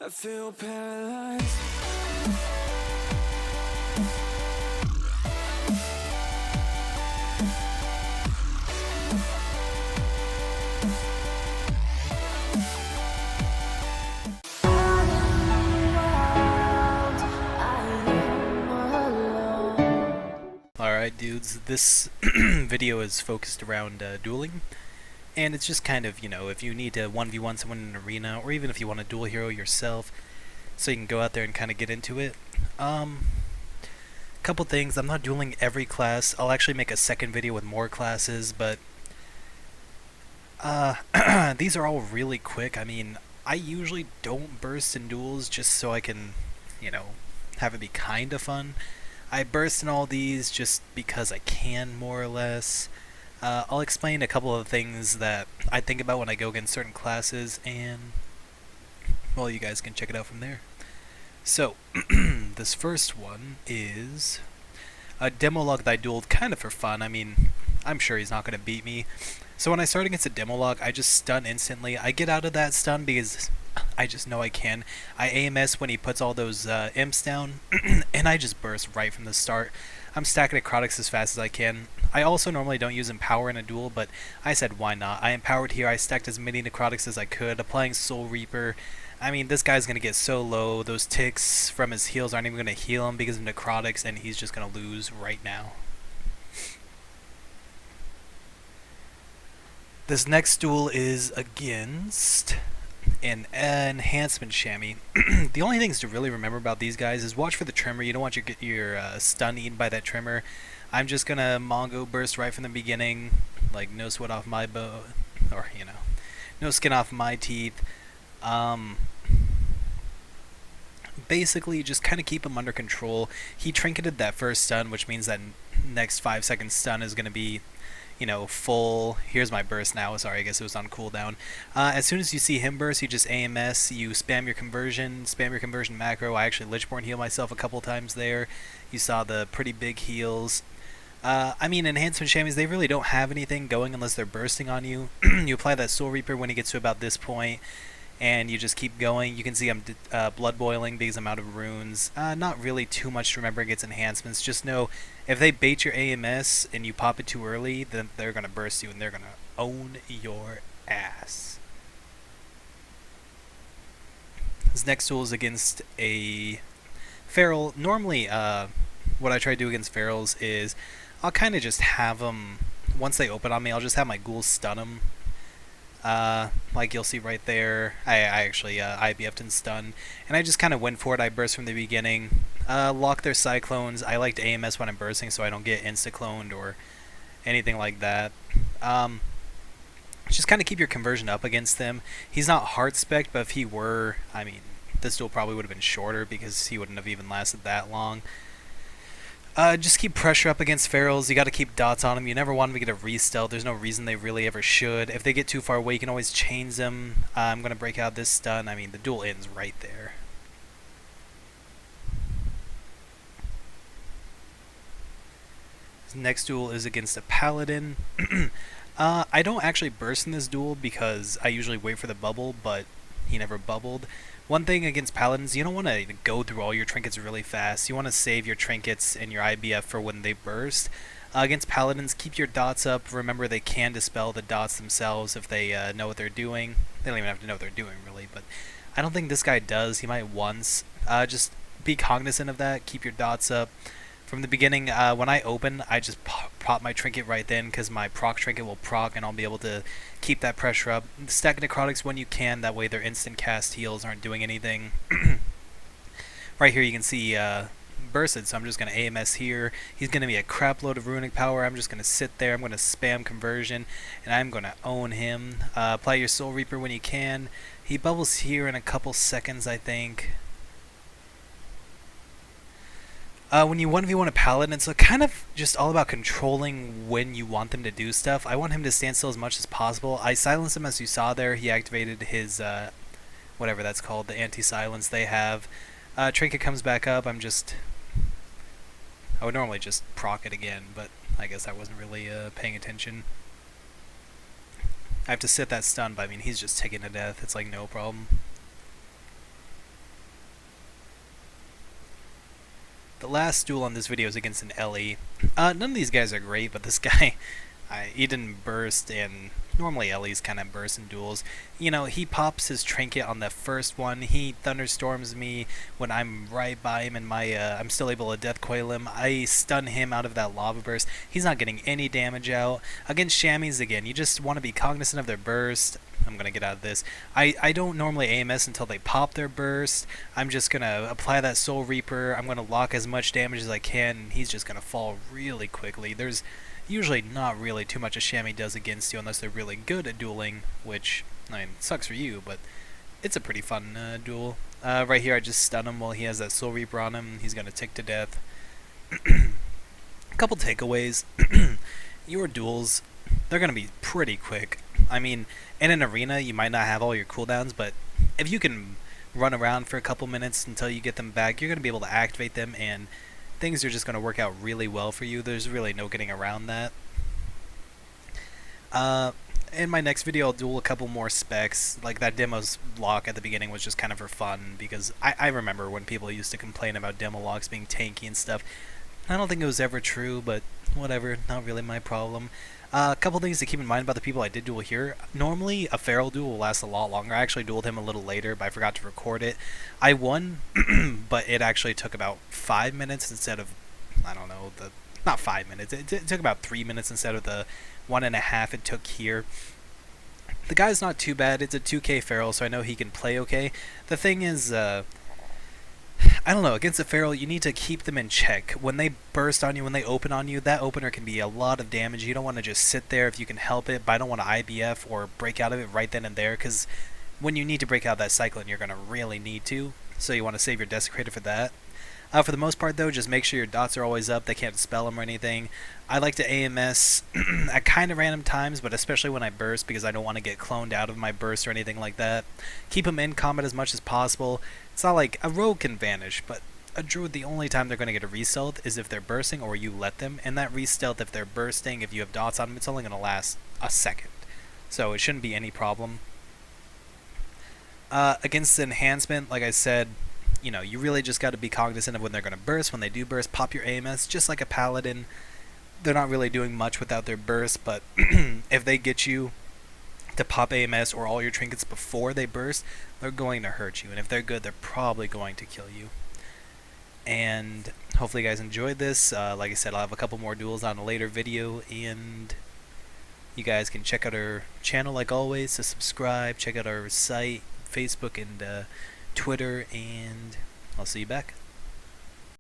I feel paralyzed. Alright dudes, this video is focused around dueling, and it's just kind of, if you need to 1v1 someone in an arena, or even if you want to duel hero yourself, so you can go out there and kind of get into it. Couple things, I'm not dueling every class. I'll actually make a second video with more classes, but these are all really quick. I mean, I usually don't burst in duels just so I can, have it be kind of fun. I burst in all these just because I can, more or less. I'll explain a couple of things that I think about when I go against certain classes, and, well, you guys can check it out from there. So, this first one is a demo log that I dueled kind of for fun. I mean, I'm sure he's not going to beat me. So when I start against a demo log, I just stun instantly. I get out of that stun because I just know I can. I AMS when he puts all those imps down, and I just burst right from the start. I'm stacking necrotics as fast as I can. I also normally don't use Empower in a duel, but I said why not. I empowered here, I stacked as many necrotics as I could, applying Soul Reaper. I mean, this guy's going to get so low, those ticks from his heals aren't even going to heal him because of necrotics, and he's just going to lose right now. This next duel is against an enhancement chamois. The only things to really remember about these guys is watch for the trimmer. You don't want your stun eaten by that trimmer. I'm just gonna Mongo burst right from the beginning, like no sweat off my bow, or no skin off my teeth. Basically, just kind of keep him under control. He trinketed that first stun, which means that next 5 second stun is gonna be full. Here's my burst now. Sorry, I guess it was on cooldown. As soon as you see him burst, you just AMS, you spam your conversion macro. I actually Lichborn heal myself a couple times there. You saw the pretty big heals. I mean, enhancement chamois, they really don't have anything going unless they're bursting on you. You apply that Soul Reaper when he gets to about this point, and you just keep going. You can see I'm blood boiling because I'm out of runes. Not really too much to remember against enhancements. Just know if they bait your AMS and you pop it too early, then they're going to burst you and they're going to own your ass. This next duel is against a feral. Normally, what I try to do against ferals is I'll kind of just have them, once they open on me, I'll just have my ghouls stun them. Like you'll see right there, I actually IBF'd and stun, and I just kind of went for it. I burst from the beginning, lock their cyclones. I like to AMS when I'm bursting so I don't get insta-cloned or anything like that. Just kind of keep your conversion up against them. He's not heart spec, but if he were, I mean, this duel probably would have been shorter because he wouldn't have even lasted that long. Just keep pressure up against ferals. You got to keep dots on them. You never want them to get a re-stealth. There's no reason they really ever should. If they get too far away, you can always change them. I'm going to break out this stun. I mean, the duel ends right there. This next duel is against a paladin. I don't actually burst in this duel because I usually wait for the bubble, but he never bubbled. One thing against paladins, you don't want to go through all your trinkets really fast. You want to save your trinkets and your IBF for when they burst. Against paladins, keep your dots up. Remember, they can dispel the dots themselves if they know what they're doing. They don't even have to know what they're doing, really, but I don't think this guy does. He might once. Just be cognizant of that. Keep your dots up. From the beginning, when I open, I just pop my trinket right then because my proc trinket will proc and I'll be able to keep that pressure up. Stack necrotics when you can, that way their instant cast heals aren't doing anything. Right here you can see bursted, so I'm just going to AMS here. He's going to be a crap load of runic power. I'm just going to sit there, I'm going to spam conversion, and I'm going to own him. Apply your Soul Reaper when you can. He bubbles here in a couple seconds, I think. When you 1v1 a paladin, it's kind of just all about controlling when you want them to do stuff. I want him to stand still as much as possible. I silenced him as you saw there. He activated his, whatever that's called, the anti-silence they have. Trinket comes back up. I would normally just proc it again, but I guess I wasn't really paying attention. I have to sit that stun, but I mean, he's just ticking to death. It's like no problem. The last duel on this video is against an Ellie. None of these guys are great, but this guy, he didn't burst, and normally Ellie's kind of burst in duels. You know, he pops his trinket on the first one. He thunderstorms me when I'm right by him, and I'm still able to death coil him. I stun him out of that lava burst. He's not getting any damage out. Against Shammies, again, you just want to be cognizant of their burst. I'm going to get out of this. I don't normally AMS until they pop their burst. I'm just going to apply that Soul Reaper. I'm going to lock as much damage as I can, and he's just going to fall really quickly. There's usually not really too much a Shammy does against you unless they're really good at dueling, which, I mean, sucks for you, but it's a pretty fun duel. Right here, I just stun him while he has that Soul Reaper on him. He's going to tick to death. A couple takeaways. Your duels, they're going to be pretty quick. I mean, in an arena, you might not have all your cooldowns, but if you can run around for a couple minutes until you get them back, you're going to be able to activate them, and things are just going to work out really well for you. There's really no getting around that. In my next video, I'll duel a couple more specs. Like, that demo's lock at the beginning was just kind of for fun, because I remember when people used to complain about demo locks being tanky and stuff. I don't think it was ever true, but whatever, not really my problem. A couple things to keep in mind about the people I did duel here. Normally, a Feral duel will last a lot longer. I actually dueled him a little later, but I forgot to record it. I won, but it actually took about 5 minutes instead of, I don't know, not 5 minutes. It took about 3 minutes instead of the 1.5 it took here. The guy's not too bad. It's a 2k Feral, so I know he can play okay. The thing is, I don't know, against a Feral, you need to keep them in check. When they burst on you, when they open on you, that opener can be a lot of damage. You don't want to just sit there if you can help it, but I don't want to IBF or break out of it right then and there, because when you need to break out of that Cyclone, you're going to really need to, so you want to save your Desecrator for that. For the most part, though, just make sure your dots are always up. They can't dispel them or anything. I like to AMS at kind of random times, but especially when I burst, because I don't want to get cloned out of my burst or anything like that. Keep them in combat as much as possible. It's not like a rogue can vanish, but a druid, the only time they're going to get a re-stealth is if they're bursting or you let them. And that re-stealth, if they're bursting, if you have dots on them, it's only going to last a second. So it shouldn't be any problem. Against the enhancement, like I said, you know, you really just got to be cognizant of when they're going to burst. When they do burst, pop your AMS, just like a paladin. They're not really doing much without their burst, but if they get you to pop AMS or all your trinkets before they burst, they're going to hurt you. And if they're good, they're probably going to kill you. And hopefully you guys enjoyed this. Like I said, I'll have a couple more duels on a later video, and you guys can check out our channel like always, so subscribe, check out our site, Facebook and Twitter, and I'll see you back.